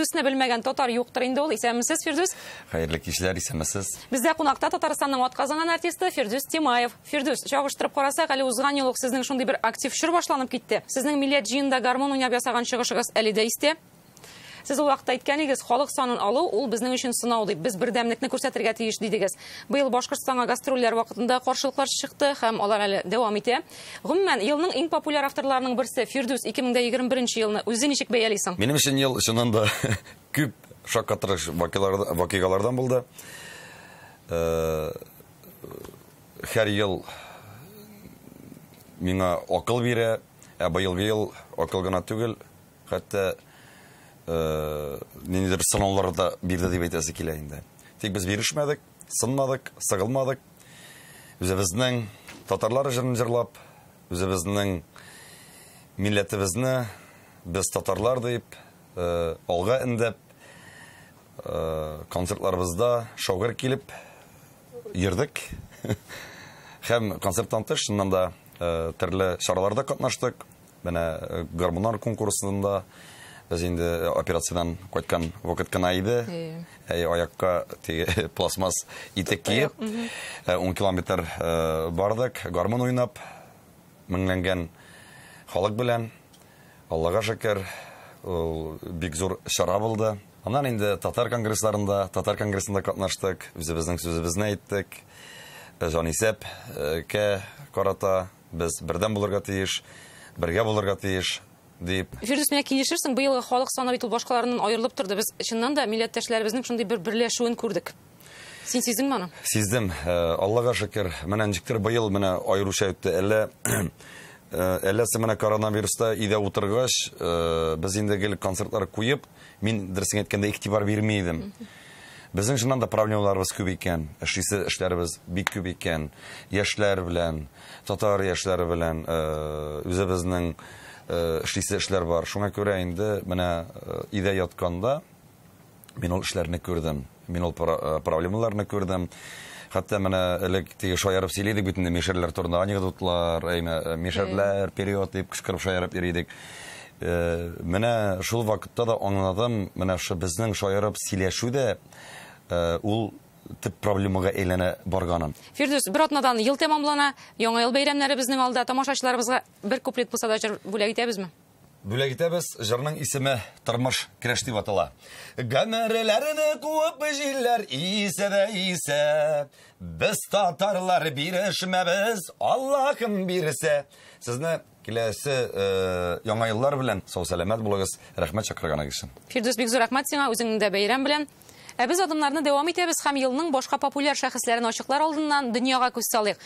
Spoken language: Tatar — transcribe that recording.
Фирдүсне белмәгән татар юктыр инде ул. Исәнмесез, Фирдүс? Хәерле кичләр, исәнмесез. Бездә кунакта Татарстанның атказанган артисты Фирдүс Тимаев. Фирдүс, чагыштырып карасак, әле узган ел ук сезнең шундый бер актив чор башланып китте. Сезнең милләт җыенда гармон уйнап ясаган чыгышыгыз әле дә истә. Сез ул вакытта әйткәнегез, халык санын алу ул безнең өчен сынау дип, без бердәмлекне күрсәтергә тиеш дидегез. Быел Башкортстанга гастрольләр вакытында каршылыклар чыкты һәм алар әле дәвам итә. Гомумән, елның иң популяр авторларының берсе Фирдүс 2021 елны үзе ничек бәялисең? Минем өчен ел чыннан да күп шаккатырыш вакыйгалардан булды. Һәр ел миңа акыл бирә, быел акыл гына түгел, хәтта ниндидер сынаулар да бирде дип әйтәсе килә инде. Тик без бирешмәдек, сынмадык, сыгылмадык. Үзебезнең татарлар җырын җырлап, үзебезнең милләтебезне без татарлар дип алга индеп, концертларыбызда шагыр килеп йөрдек. Һәм концерттан тыш шуннан да төрле чараларда катнаштык. Менә гармоннар конкурсында biz инде операциядан кайткан вакыт кына иде. Аякка пластмасс итек киеп, 10 километр бардык, гармон уйнап, меңләнгән халык белән. Аллага шөкер, бик зур чара булды. Аннан инде татар конгрессларында, татар конгрессында катнаштык, үзебезнең сүзебезне әйттек. Җанисәп ке карата без бердәм булырга тиеш, бергә булырга тиеш. Фирдүс, менә килешерсең, быелгы халык саны бит ул башкаларыннан аерылып торды. Без чыннан да милләттәшләребезнең шундый бер берләшүен күрдек. Син сиздеңме аны? Сиздем. Аллага шөкер, менә ничектер быел менә аеруча үтте. Әлләсе менә коронавируста өйдә утыргач, без инде гел концертлар куеп, мин дөресен әйткәндә игътибар бирмәйдем. Безнең шуннан да проблемаларыбыз күп икән, эшләребез бик күп икән. Яшьләр белән, татар яшьләре белән үзебезнең эшләр бар. Шуңа күрә инде менә өйдә ятканда мин ул эшләрне күрдем. Мин ул проблемаларны күрдем. Хәтта менә элек теге шаярып сөйләдек бит инде мишәрләр турында, анекдотлар, мишәрләр, период дип кычкырып шаярып йөридек. Менә шул вакытта да аңладым, менә шу безнең шаярып сөйләшү дә ул тип проблемага әйләнә барганын. Фирдүс, бер атнадан ел тәмамлана, яңа ел бәйрәмнәре безнең алда, тамашачыларыбызга бер куплет булса да җыр бүләк итәбезме? Бүләк итәбез, җырның исеме Тормыш көрәш дип атала. Гамәрләрне куып җилләр исә дә исә, без татарлар бирешмәбез, Аллаһым бирсә. Сезне киләсе яңа еллар белән сау-сәламәт булыгыз, рәхмәт чакырган өчен. Фирдүс, бик зур рәхмәт сиңа, үзеңнең дә бәйрәм белән. Без адымнарны дәвам итәбез һәм елның башка популяр шәхесләрен ачыклар алдыннан дөньяга күз салыйк.